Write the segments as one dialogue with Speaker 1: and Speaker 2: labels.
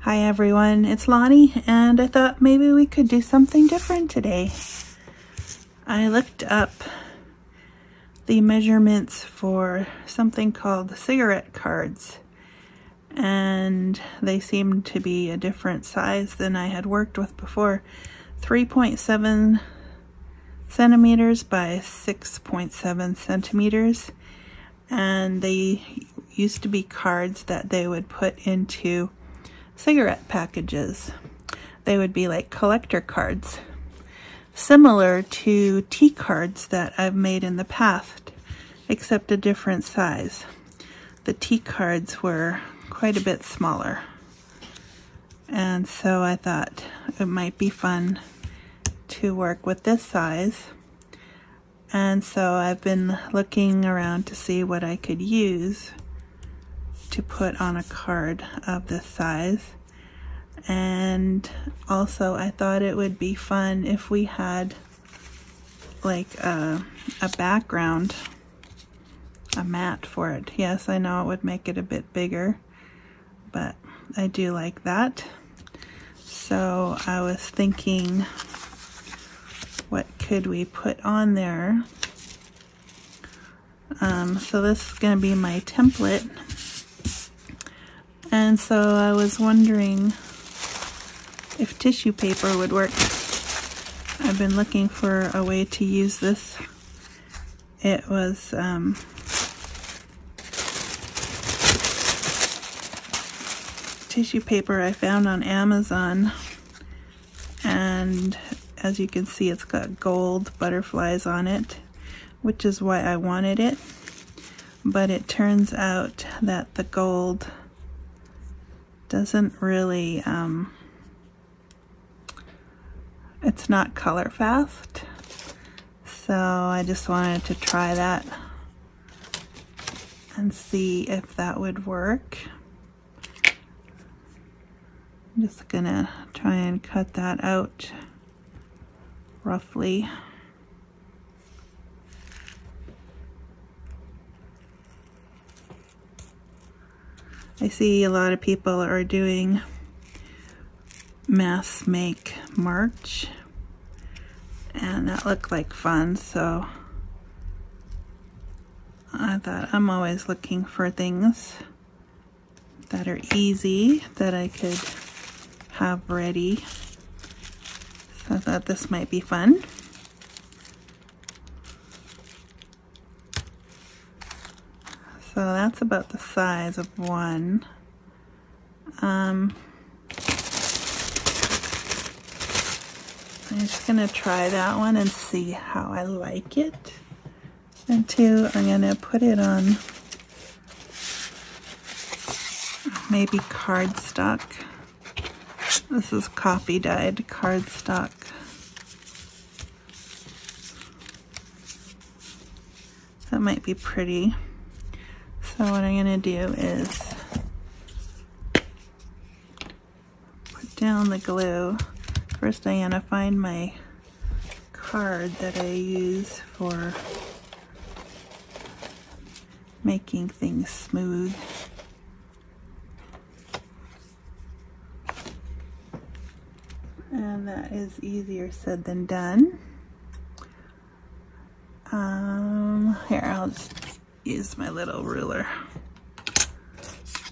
Speaker 1: Hi everyone, it's Lonnie, and I thought maybe we could do something different today. I looked up the measurements for something called cigarette cards, and they seemed to be a different size than I had worked with before. 3.7 centimeters by 6.7 centimeters, and they used to be cards that they would put into cigarette packages. They would be like collector cards, similar to tea cards that I've made in the past, except a different size. The tea cards were quite a bit smaller, and so I thought it might be fun to work with this size. And so I've been looking around to see what I could use to put on a card of this size. And also I thought it would be fun if we had like a background, a mat for it. Yes, I know it would make it a bit bigger, but I do like that. So I was thinking, what could we put on there? So this is going to be my template. And so I was wondering if tissue paper would work. I've been looking for a way to use this. It was tissue paper I found on Amazon, and as you can see, it's got gold butterflies on it, which is why I wanted it. But it turns out that the gold doesn't really, it's not color fast. So I just wanted to try that and see if that would work. I'm just gonna try and cut that out roughly. I see a lot of people are doing mass make March, and that looked like fun, so I thought I'm always looking for things that are easy that I could have ready. So I thought this might be fun. So that's about the size of one. I'm just gonna try that one and see how I like it. And two, I'm gonna put it on maybe cardstock. This is coffee dyed cardstock. That might be pretty. So what I'm gonna do is put down the glue. First I'm gonna find my card that I use for making things smooth. And that is easier said than done. Here, I'll just use my little ruler.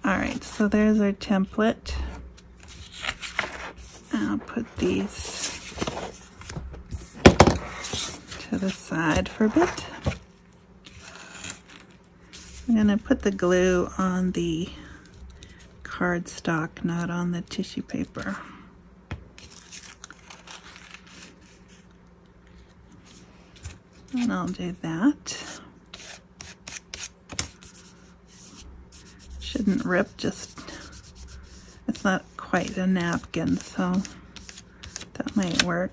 Speaker 1: Alright, so there's our template. I'll put these to the side for a bit. I'm gonna put the glue on the cardstock, not on the tissue paper. And I'll do that. Shouldn't rip, just, it's not quite a napkin, so that might work.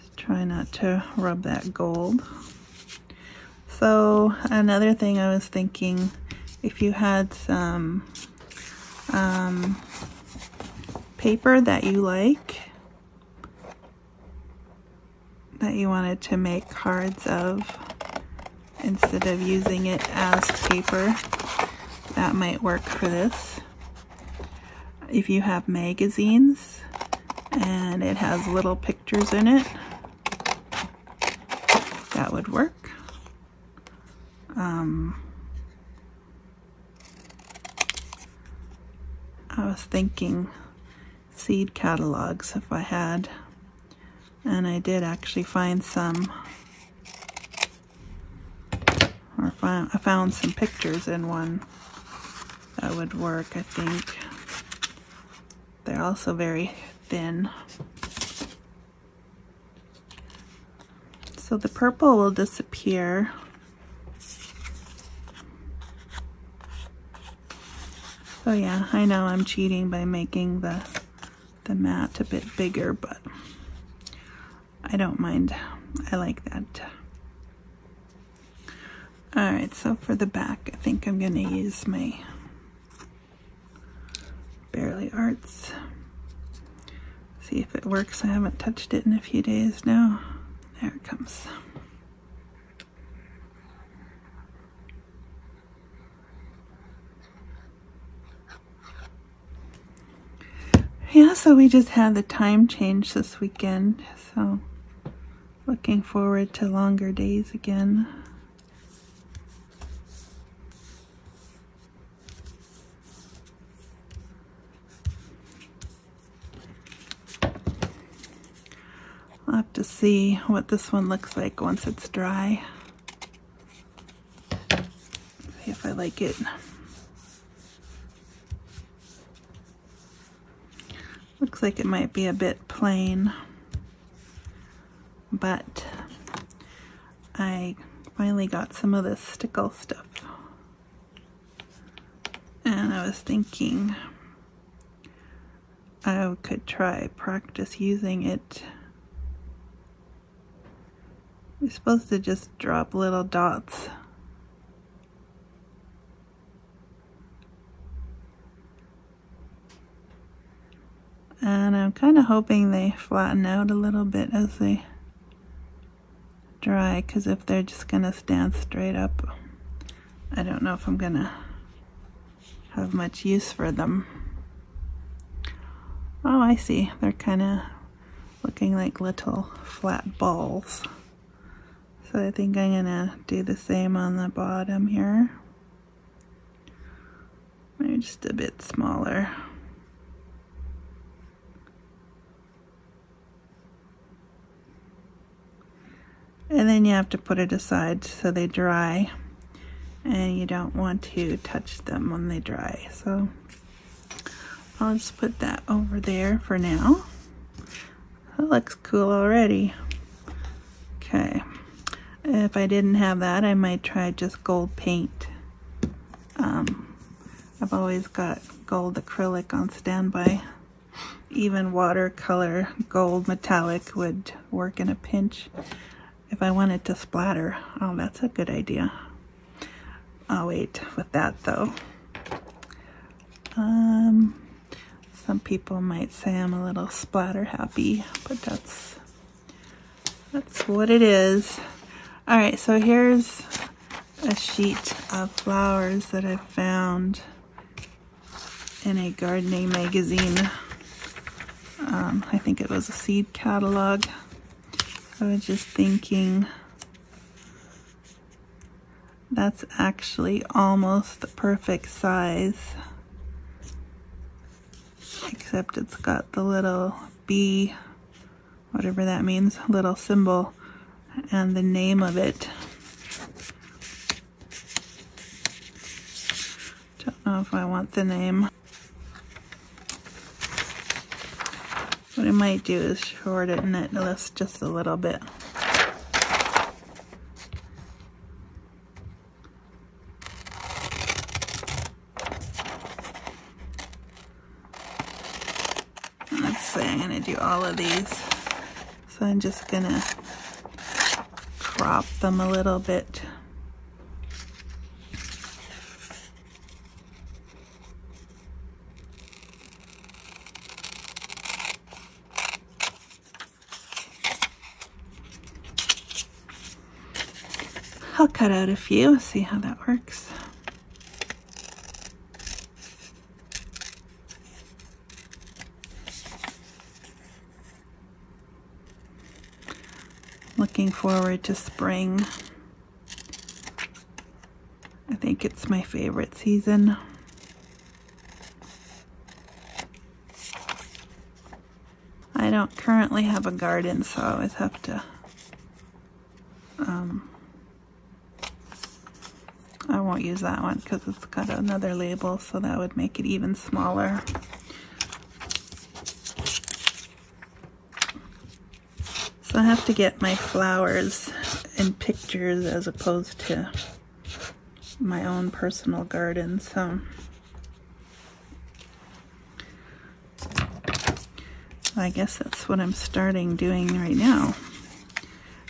Speaker 1: Just try not to rub that gold. So another thing I was thinking, if you had some paper that you like, that you wanted to make cards of, instead of using it as paper, that might work for this. if you have magazines and it has little pictures in it, that would work. I was thinking seed catalogs if I had, and I did actually find some, or I found some pictures in one that would work, I think. They're also very thin. So the purple will disappear. So yeah, I know I'm cheating by making the mat a bit bigger, but I don't mind. I like that. Alright, so for the back, I think I'm going to use my Bearly Arts. See if it works. I haven't touched it in a few days now. There it comes. Yeah, so we just had the time change this weekend, so looking forward to longer days again. I'll have to see what this one looks like once it's dry. See if I like it. Looks like it might be a bit plain, but I finally got some of this stickle stuff, and I was thinking I could try practice using it. You're supposed to just drop little dots. And I'm kind of hoping they flatten out a little bit as they dry, because if they're just going to stand straight up, I don't know if I'm going to have much use for them. Oh, I see. They're kind of looking like little flat balls. So I think I'm going to do the same on the bottom here. Maybe just a bit smaller. And then you have to put it aside so they dry, and you don't want to touch them when they dry. So I'll just put that over there for now. That looks cool already. Okay, if I didn't have that, I might try just gold paint. I've always got gold acrylic on standby. Even watercolor gold metallic would work in a pinch. If I wanted to splatter, oh, that's a good idea. I'll wait with that though. Some people might say I'm a little splatter happy, but that's what it is. All right, so here's a sheet of flowers that I found in a gardening magazine. I think it was a seed catalog. I was just thinking that's actually almost the perfect size, except it's got the little bee, whatever that means, little symbol, and the name of it. Don't know if I want the name. What I might do is shorten it just a little bit. Let's say I'm going to do all of these. So I'm just going to crop them a little bit. I'll cut out a few, see how that works. looking forward to spring. I think it's my favorite season. I don't currently have a garden, so I always have to I won't use that one because it's got another label, so that would make it even smaller. So I have to get my flowers in pictures as opposed to my own personal garden, so I guess that's what I'm starting doing right now.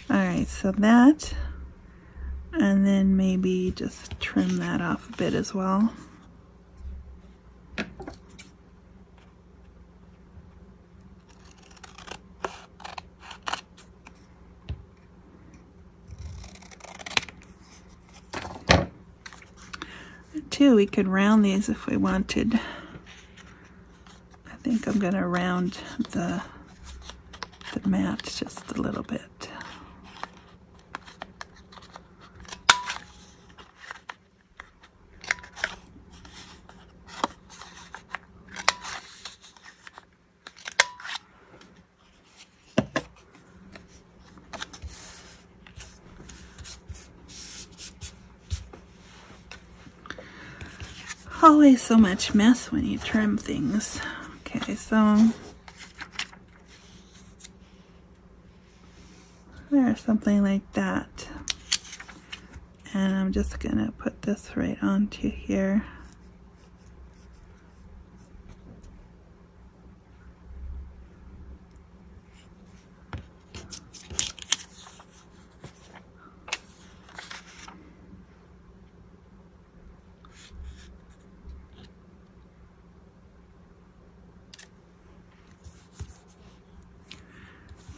Speaker 1: Alright, so that, and then maybe just trim that off a bit as well. Too, we could round these if we wanted. I think I'm going to round the mat just a little bit. Always so much mess when you trim things. Okay, so there's something like that. And I'm just gonna put this right onto here.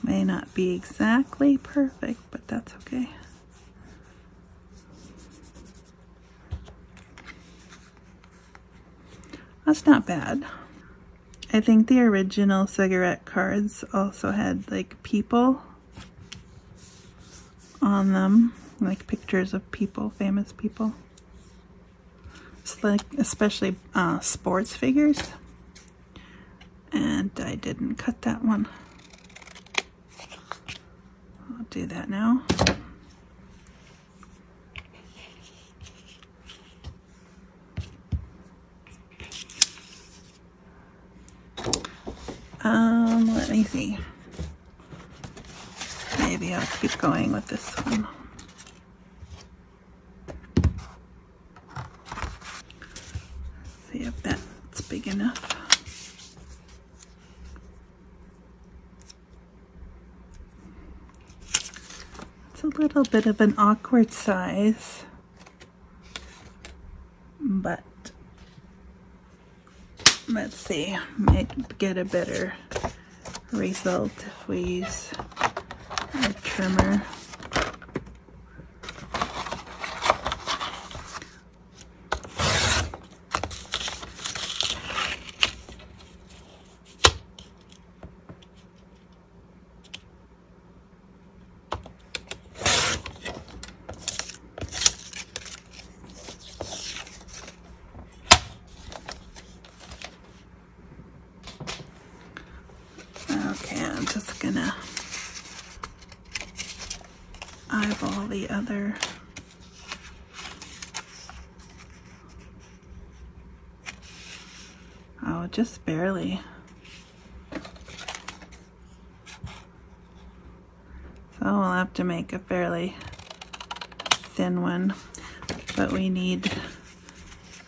Speaker 1: May not be exactly perfect, but that's okay. That's not bad. I think the original cigarette cards also had like people on them, like pictures of people, famous people. It's like especially sports figures. And I didn't cut that one. I'll do that now. Let me see. Maybe I'll keep going with this one. See if that's big enough. It's a little bit of an awkward size, but let's see, might get a better result if we use a trimmer. Okay, I'm just gonna eyeball the other. Oh, just barely. So we'll have to make a fairly thin one, but we need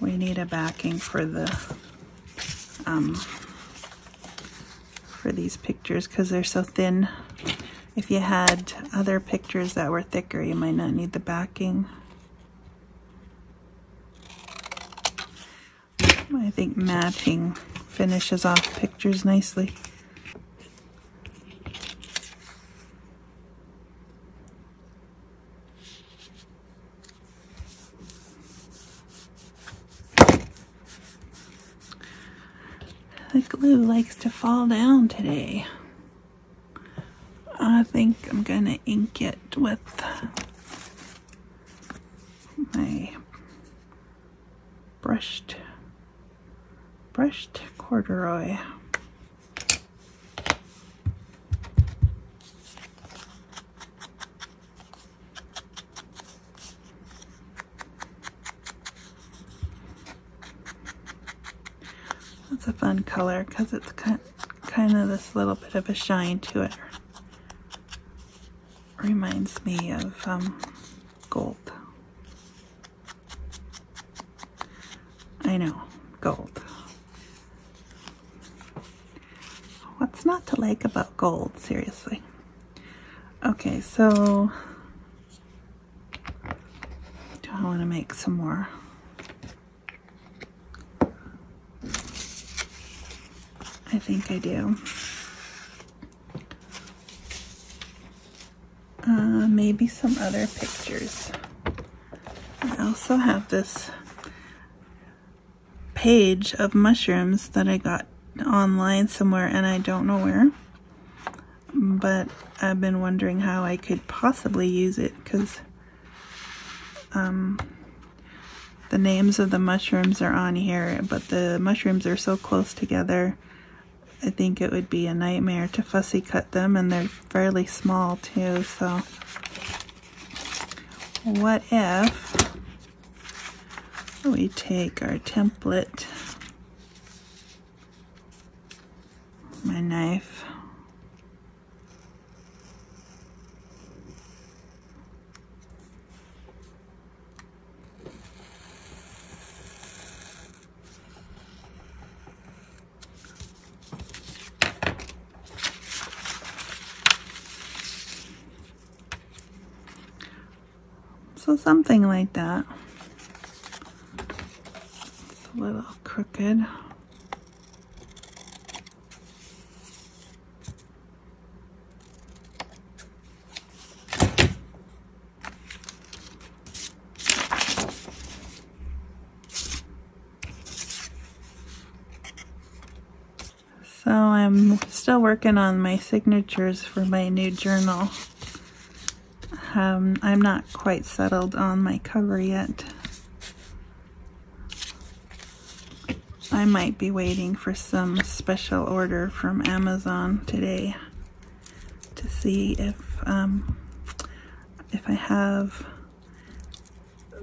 Speaker 1: a backing for the for these pictures because they're so thin. If you had other pictures that were thicker, you might not need the backing. I think matting finishes off pictures nicely. The glue likes to fall down today. I think I'm gonna ink it with my brushed corduroy. That's a fun color because it's kind of this little bit of a shine to it. Reminds me of gold. I know, gold. What's not to like about gold, seriously? Okay, so do I want to make some more? I think I do. Maybe some other pictures. I also have this page of mushrooms that I got online somewhere, and I don't know where, but I've been wondering how I could possibly use it, because the names of the mushrooms are on here, but the mushrooms are so close together, I think it would be a nightmare to fussy cut them, and they're fairly small too. So what if we take our template, my knife, so something like that. It's a little crooked. So I'm still working on my signatures for my new journal. I'm not quite settled on my cover yet. I might be waiting for some special order from Amazon today to see if I have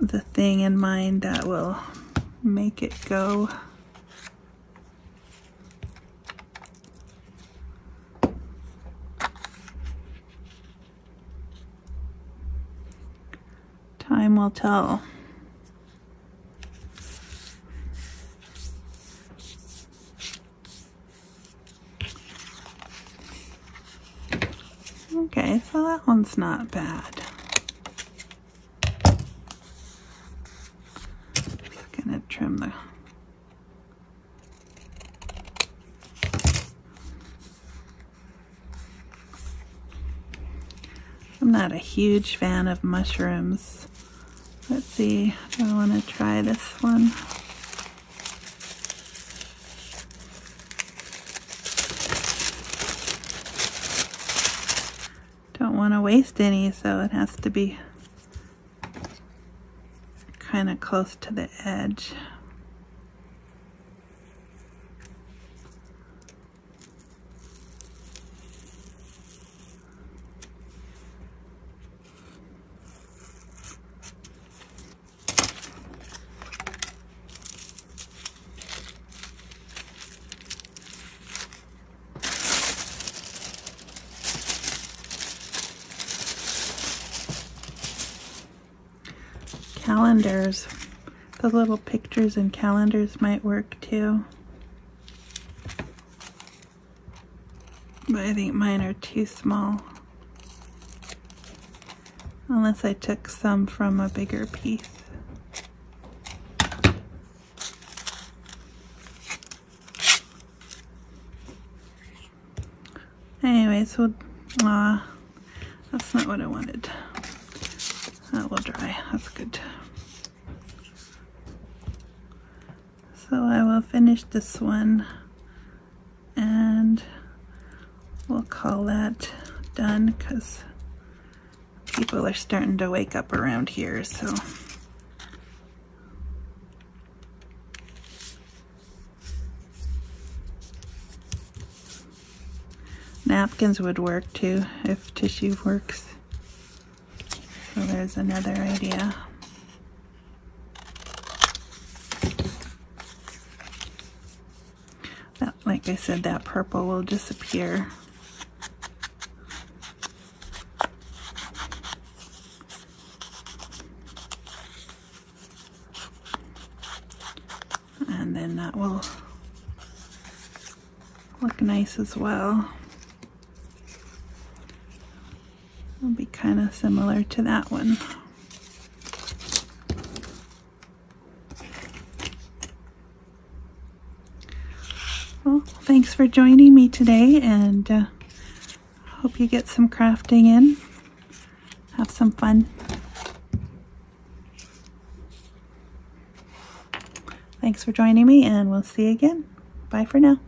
Speaker 1: the thing in mind that will make it go. Time will tell. Okay, so that one's not bad. Just gonna trim the... I'm not a huge fan of mushrooms. Let's see, do I want to try this one? Don't want to waste any, so it has to be kind of close to the edge. Calendars. The little pictures and calendars might work too. But I think mine are too small. Unless I took some from a bigger piece. Anyway, so that's not what I wanted. That will dry. That's good. So I will finish this one, and we'll call that done because people are starting to wake up around here, so. Napkins would work too if tissue works. So there's another idea. Like I said, that purple will disappear. And then that will look nice as well. It'll be kind of similar to that one. Well, thanks for joining me today, and hope you get some crafting in. Have some fun. Thanks for joining me, and we'll see you again. Bye for now.